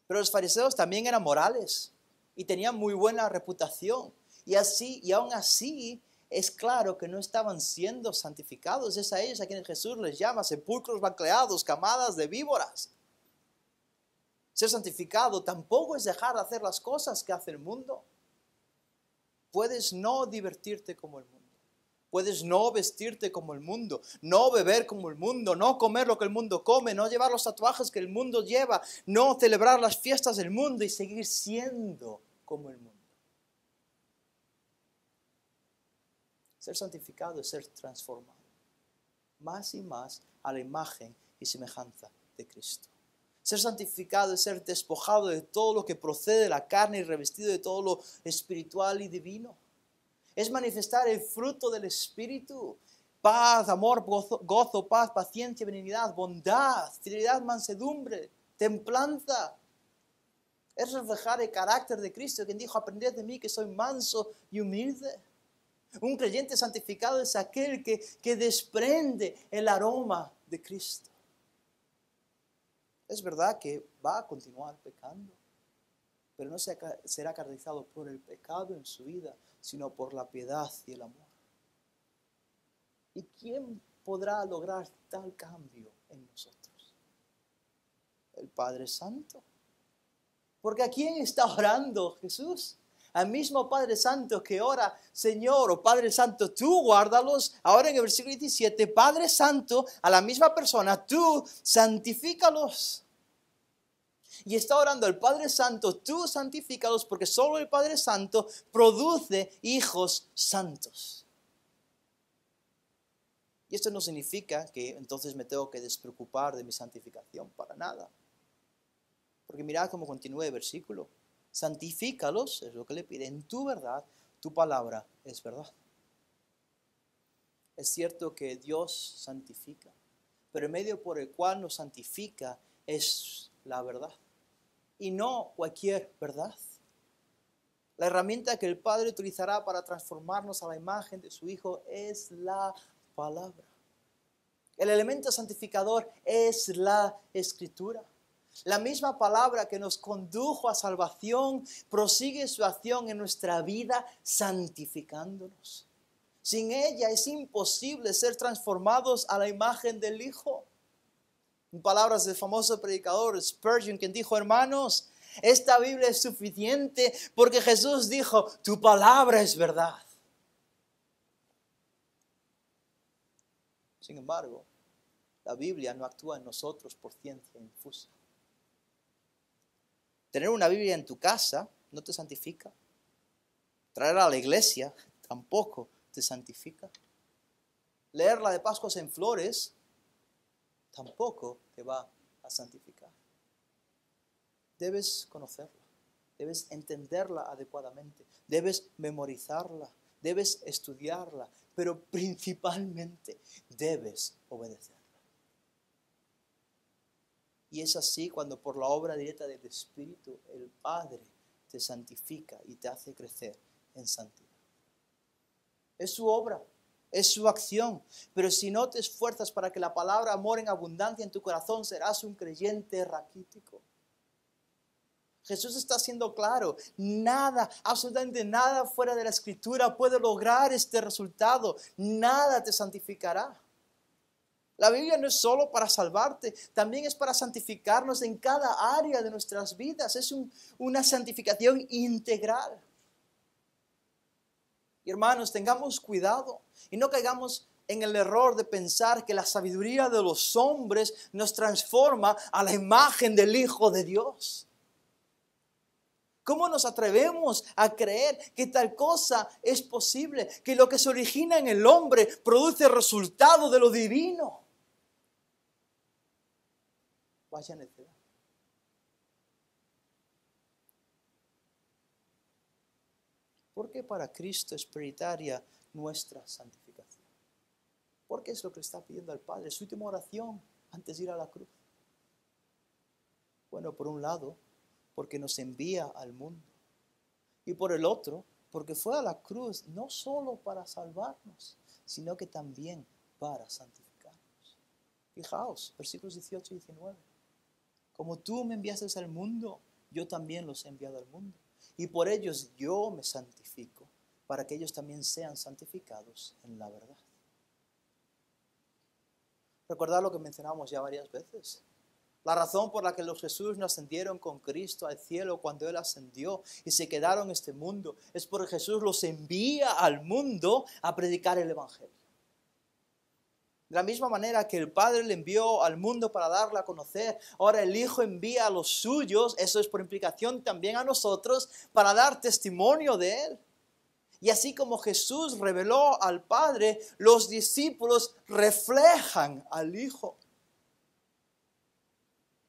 Speaker 1: Pero los fariseos también eran morales y tenían muy buena reputación. Y aún así es claro que no estaban siendo santificados. Es a ellos a quienes Jesús les llama sepulcros blanqueados, camadas de víboras. Ser santificado tampoco es dejar de hacer las cosas que hace el mundo. Puedes no divertirte como el mundo. Puedes no vestirte como el mundo, no beber como el mundo, no comer lo que el mundo come, no llevar los tatuajes que el mundo lleva, no celebrar las fiestas del mundo y seguir siendo como el mundo. Ser santificado es ser transformado más y más a la imagen y semejanza de Cristo. Ser santificado es ser despojado de todo lo que procede de la carne y revestido de todo lo espiritual y divino. Es manifestar el fruto del Espíritu: paz, amor, gozo, paz, paciencia, benignidad, bondad, fidelidad, mansedumbre, templanza. Es reflejar el carácter de Cristo, quien dijo: aprended de mí que soy manso y humilde. Un creyente santificado es aquel que desprende el aroma de Cristo. Es verdad que va a continuar pecando, pero no será caracterizado por el pecado en su vida, sino por la piedad y el amor. ¿Y quién podrá lograr tal cambio en nosotros? El Padre Santo. Porque ¿a quién está orando Jesús? Al mismo Padre Santo que ora: Señor, o Padre Santo, tú guárdalos. Ahora en el versículo 17, Padre Santo, a la misma persona, tú santifícalos. Y está orando el Padre Santo: tú santifícalos, porque solo el Padre Santo produce hijos santos. Y esto no significa que entonces me tengo que despreocupar de mi santificación, para nada. Porque mirad cómo continúa el versículo: santifícalos, es lo que le pide, en tu verdad, tu palabra es verdad. Es cierto que Dios santifica, pero el medio por el cual nos santifica es la verdad. y no cualquier verdad. La herramienta que el Padre utilizará para transformarnos a la imagen de su Hijo es la palabra. El elemento santificador es la Escritura. La misma palabra que nos condujo a salvación prosigue su acción en nuestra vida santificándonos. Sin ella es imposible ser transformados a la imagen del Hijo. En palabras del famoso predicador Spurgeon, quien dijo: hermanos, esta Biblia es suficiente porque Jesús dijo: tu palabra es verdad. Sin embargo, la Biblia no actúa en nosotros por ciencia infusa. Tener una Biblia en tu casa no te santifica. Traerla a la iglesia tampoco te santifica. Leerla de Pascuas en Flores tampoco te va a santificar. Debes conocerla, debes entenderla adecuadamente, debes memorizarla, debes estudiarla, pero principalmente debes obedecerla. Y es así cuando por la obra directa del Espíritu el Padre te santifica y te hace crecer en santidad. Es su obra, es su acción, pero si no te esfuerzas para que la palabra more en abundancia en tu corazón, serás un creyente raquítico. Jesús está siendo claro, nada, absolutamente nada fuera de la Escritura puede lograr este resultado, nada te santificará. La Biblia no es solo para salvarte, también es para santificarnos en cada área de nuestras vidas, es una santificación integral. Y hermanos, tengamos cuidado y no caigamos en el error de pensar que la sabiduría de los hombres nos transforma a la imagen del Hijo de Dios. ¿Cómo nos atrevemos a creer que tal cosa es posible? Que lo que se origina en el hombre produce resultado de lo divino. Vaya necedad. Porque para Cristo es prioritaria nuestra santificación. Porque es lo que le está pidiendo al Padre, su última oración antes de ir a la cruz. Bueno, por un lado, porque nos envía al mundo. Y por el otro, porque fue a la cruz no solo para salvarnos, sino que también para santificarnos. Fijaos, versículos 18 y 19. Como tú me enviaste al mundo, yo también los he enviado al mundo. Y por ellos yo me santifico, para que ellos también sean santificados en la verdad. Recordad lo que mencionamos ya varias veces. La razón por la que los Jesús no ascendieron con Cristo al cielo cuando Él ascendió y se quedaron en este mundo es porque Jesús los envía al mundo a predicar el Evangelio. De la misma manera que el Padre le envió al mundo para darle a conocer, ahora el Hijo envía a los suyos, eso es por implicación también a nosotros, para dar testimonio de Él. Y así como Jesús reveló al Padre, los discípulos reflejan al Hijo.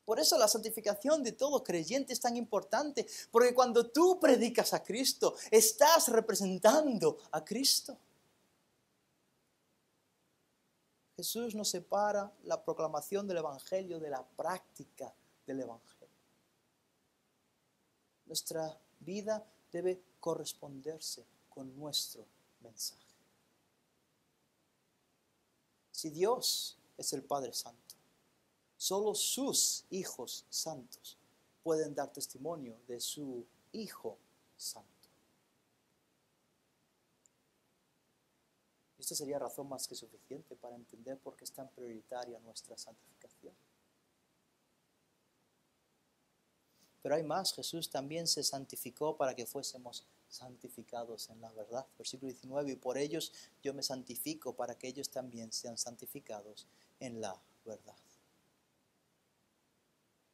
Speaker 1: Por eso la santificación de todo creyente es tan importante, porque cuando tú predicas a Cristo, estás representando a Cristo. Jesús nos separa la proclamación del Evangelio de la práctica del Evangelio. Nuestra vida debe corresponderse con nuestro mensaje. Si Dios es el Padre Santo, solo sus hijos santos pueden dar testimonio de su Hijo Santo. Esta sería razón más que suficiente para entender por qué es tan prioritaria nuestra santificación. Pero hay más, Jesús también se santificó para que fuésemos santificados en la verdad. Versículo 19, y por ellos yo me santifico para que ellos también sean santificados en la verdad.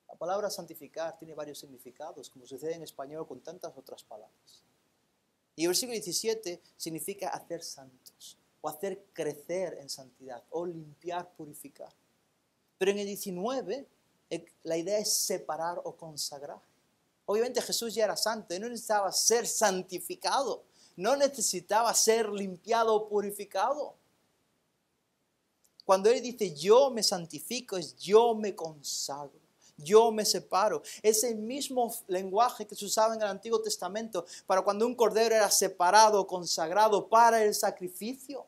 Speaker 1: La palabra santificar tiene varios significados, como sucede en español con tantas otras palabras. Y el versículo 17 significa hacer santos, o hacer crecer en santidad, o limpiar, purificar. Pero en el 19, la idea es separar o consagrar. Obviamente Jesús ya era santo, y no necesitaba ser santificado, no necesitaba ser limpiado o purificado. Cuando Él dice yo me santifico, es yo me consagro. yo me separo. Es el mismo lenguaje que se usaba en el Antiguo Testamento para cuando un cordero era separado, consagrado para el sacrificio.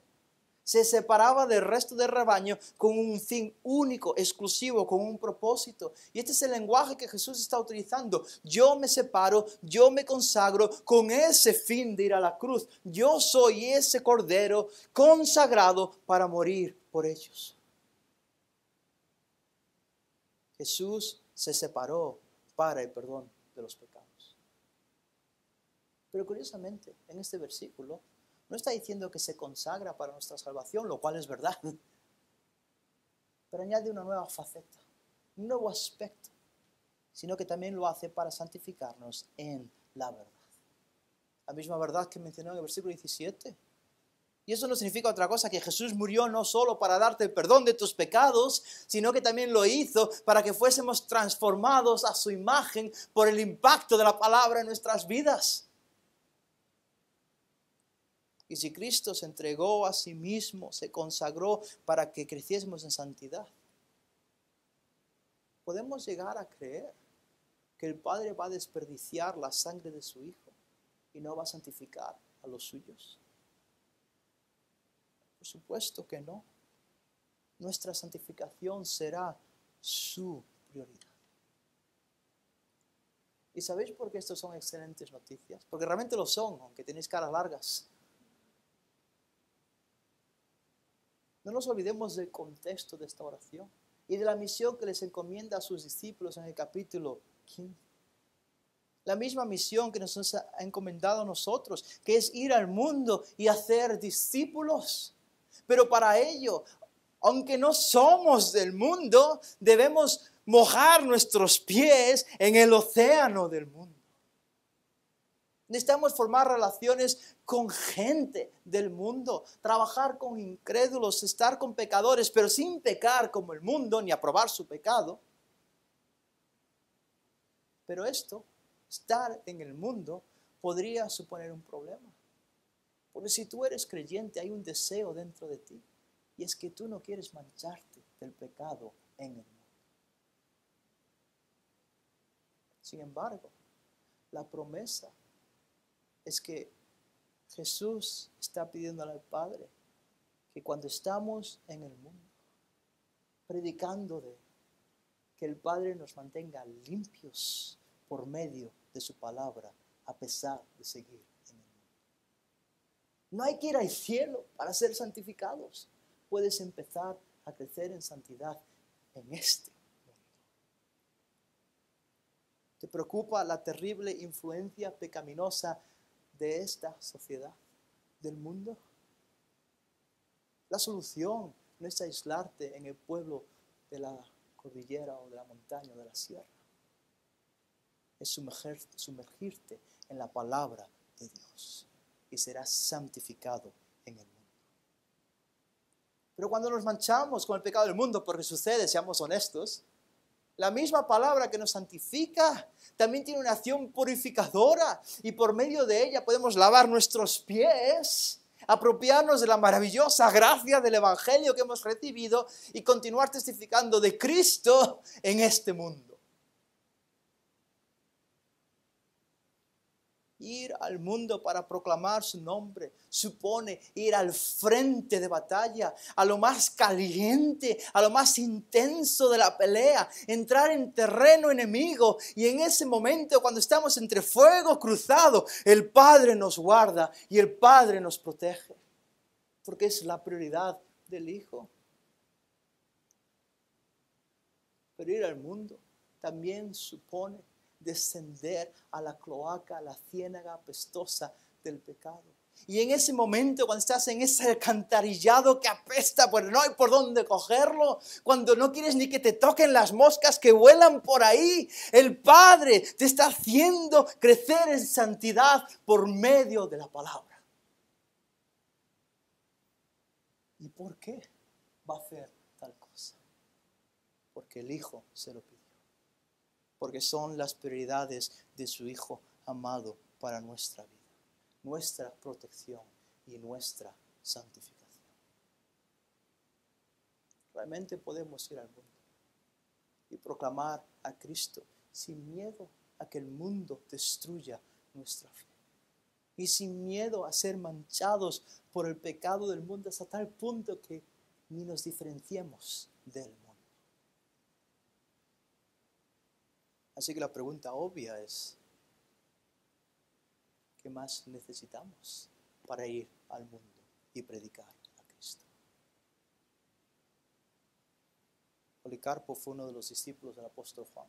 Speaker 1: Se separaba del resto del rebaño con un fin único, exclusivo, con un propósito. Y este es el lenguaje que Jesús está utilizando. Yo me separo, yo me consagro con ese fin de ir a la cruz. Yo soy ese cordero consagrado para morir por ellos. Jesús se separó para el perdón de los pecados. Pero curiosamente, en este versículo, no está diciendo que se consagra para nuestra salvación, lo cual es verdad. Pero añade una nueva faceta, un nuevo aspecto, sino que también lo hace para santificarnos en la verdad. La misma verdad que mencionó en el versículo 17. Y eso no significa otra cosa que Jesús murió no solo para darte el perdón de tus pecados, sino que también lo hizo para que fuésemos transformados a su imagen por el impacto de la palabra en nuestras vidas. Y si Cristo se entregó a sí mismo, se consagró para que creciésemos en santidad, podemos llegar a creer que el Padre va a desperdiciar la sangre de su Hijo y no va a santificar a los suyos. Por supuesto que no. Nuestra santificación será su prioridad. ¿Y sabéis por qué estos son excelentes noticias? Porque realmente lo son, aunque tenéis caras largas. No nos olvidemos del contexto de esta oración y de la misión que les encomienda a sus discípulos en el capítulo 15. La misma misión que nos ha encomendado a nosotros, que es ir al mundo y hacer discípulos. Pero para ello, aunque no somos del mundo, debemos mojar nuestros pies en el océano del mundo. Necesitamos formar relaciones con gente del mundo, trabajar con incrédulos, estar con pecadores, pero sin pecar como el mundo, ni aprobar su pecado. Pero esto, estar en el mundo, podría suponer un problema. Porque si tú eres creyente, hay un deseo dentro de ti, y es que tú no quieres mancharte del pecado en el mundo. Sin embargo, la promesa es que Jesús está pidiéndole al Padre que cuando estamos en el mundo, predicando de Él, que el Padre nos mantenga limpios por medio de su palabra, a pesar de seguir en el mundo. No hay que ir al cielo para ser santificados. Puedes empezar a crecer en santidad en este mundo. ¿Te preocupa la terrible influencia pecaminosa de esta sociedad, del mundo? La solución no es aislarte en el pueblo de la cordillera o de la montaña o de la sierra. Es sumergirte en la palabra de Dios y serás santificado en el mundo. Pero cuando nos manchamos con el pecado del mundo, porque sucede, seamos honestos, la misma palabra que nos santifica también tiene una acción purificadora y por medio de ella podemos lavar nuestros pies, apropiarnos de la maravillosa gracia del Evangelio que hemos recibido y continuar testificando de Cristo en este mundo. Ir al mundo para proclamar su nombre supone ir al frente de batalla, a lo más caliente, a lo más intenso de la pelea, entrar en terreno enemigo y en ese momento cuando estamos entre fuego cruzado, el Padre nos guarda y el Padre nos protege, porque es la prioridad del Hijo. Pero ir al mundo también supone descender a la cloaca, a la ciénaga apestosa del pecado. Y en ese momento, cuando estás en ese alcantarillado que apesta, pues no hay por dónde cogerlo, cuando no quieres ni que te toquen las moscas que vuelan por ahí, el Padre te está haciendo crecer en santidad por medio de la palabra. ¿Y por qué va a hacer tal cosa? Porque el Hijo se lo pidió. Porque son las prioridades de su Hijo amado para nuestra vida, nuestra protección y nuestra santificación. Realmente podemos ir al mundo. y proclamar a Cristo sin miedo a que el mundo destruya nuestra fe. Y sin miedo a ser manchados por el pecado del mundo hasta tal punto que ni nos diferenciemos del mundo. Así que la pregunta obvia es, ¿qué más necesitamos para ir al mundo y predicar a Cristo? Policarpo fue uno de los discípulos del apóstol Juan.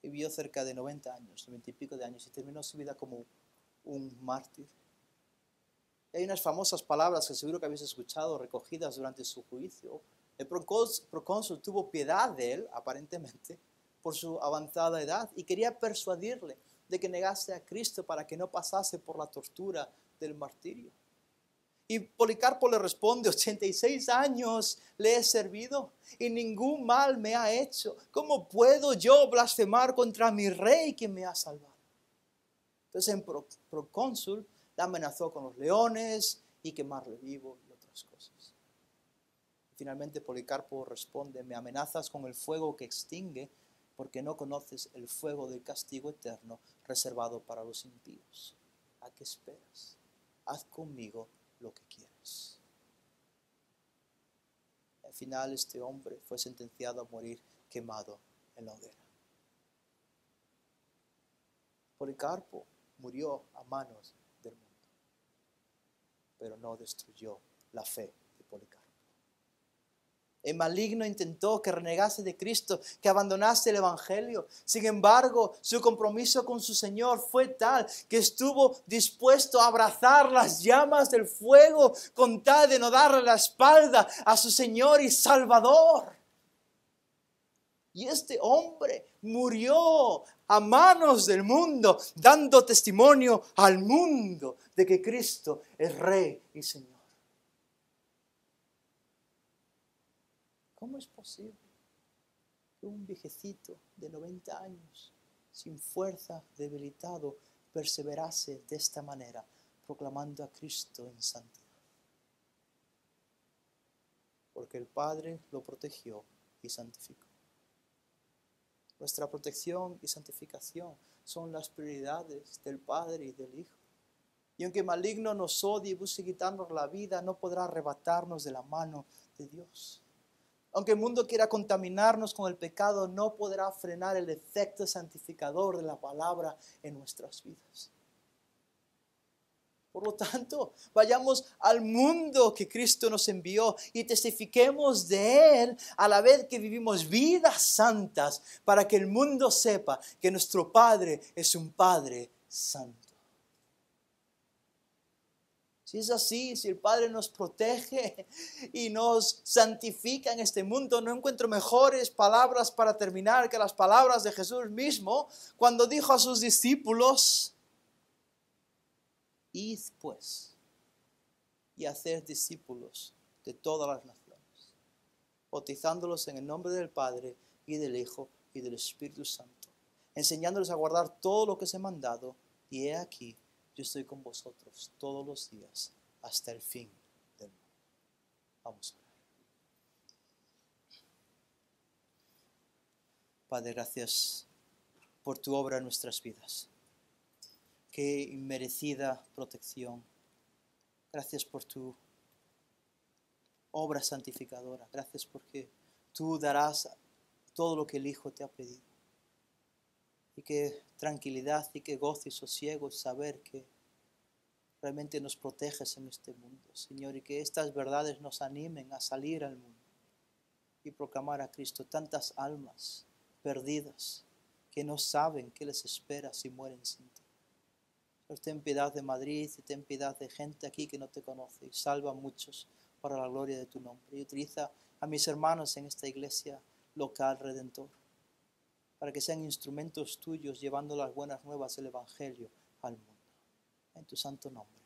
Speaker 1: Vivió cerca de 90 años, 90 y pico de años, y terminó su vida como un mártir. Y hay unas famosas palabras que seguro que habéis escuchado recogidas durante su juicio. El procónsul tuvo piedad de él, aparentemente, por su avanzada edad, y quería persuadirle de que negase a Cristo para que no pasase por la tortura del martirio. Y Policarpo le responde, 86 años le he servido y ningún mal me ha hecho. ¿Cómo puedo yo blasfemar contra mi rey que me ha salvado? Entonces el procónsul le amenazó con los leones y quemarle vivo y otras cosas. Finalmente Policarpo responde, me amenazas con el fuego que extingue porque no conoces el fuego del castigo eterno reservado para los impíos. ¿A qué esperas? Haz conmigo lo que quieras. Al final este hombre fue sentenciado a morir quemado en la hoguera. Policarpo murió a manos del mundo, pero no destruyó la fe de Policarpo. El maligno intentó que renegase de Cristo, que abandonase el Evangelio. Sin embargo, su compromiso con su Señor fue tal que estuvo dispuesto a abrazar las llamas del fuego con tal de no darle la espalda a su Señor y Salvador. Y este hombre murió a manos del mundo, dando testimonio al mundo de que Cristo es Rey y Señor. ¿Cómo es posible que un viejecito de 90 años, sin fuerza, debilitado, perseverase de esta manera, proclamando a Cristo en santidad? Porque el Padre lo protegió y santificó. Nuestra protección y santificación son las prioridades del Padre y del Hijo. Y aunque el maligno nos odie y busque quitarnos la vida, no podrá arrebatarnos de la mano de Dios. Aunque el mundo quiera contaminarnos con el pecado, no podrá frenar el efecto santificador de la palabra en nuestras vidas. Por lo tanto, vayamos al mundo que Cristo nos envió y testifiquemos de Él a la vez que vivimos vidas santas para que el mundo sepa que nuestro Padre es un Padre santo. Si es así, si el Padre nos protege y nos santifica en este mundo, no encuentro mejores palabras para terminar que las palabras de Jesús mismo cuando dijo a sus discípulos, id pues y haced discípulos de todas las naciones, bautizándolos en el nombre del Padre y del Hijo y del Espíritu Santo, enseñándoles a guardar todo lo que os he mandado, y he aquí, yo estoy con vosotros todos los días hasta el fin del mundo. Vamos a orar. Padre, gracias por tu obra en nuestras vidas. Qué inmerecida protección. Gracias por tu obra santificadora. Gracias porque tú darás todo lo que el Hijo te ha pedido. Y qué tranquilidad y qué gozo y sosiego es saber que realmente nos proteges en este mundo, Señor, y que estas verdades nos animen a salir al mundo y proclamar a Cristo. Tantas almas perdidas que no saben qué les espera si mueren sin ti. Señor, ten piedad de Madrid y ten piedad de gente aquí que no te conoce y salva a muchos para la gloria de tu nombre. Y utiliza a mis hermanos en esta iglesia local redentor para que sean instrumentos tuyos llevando las buenas nuevas del Evangelio al mundo. En tu santo nombre.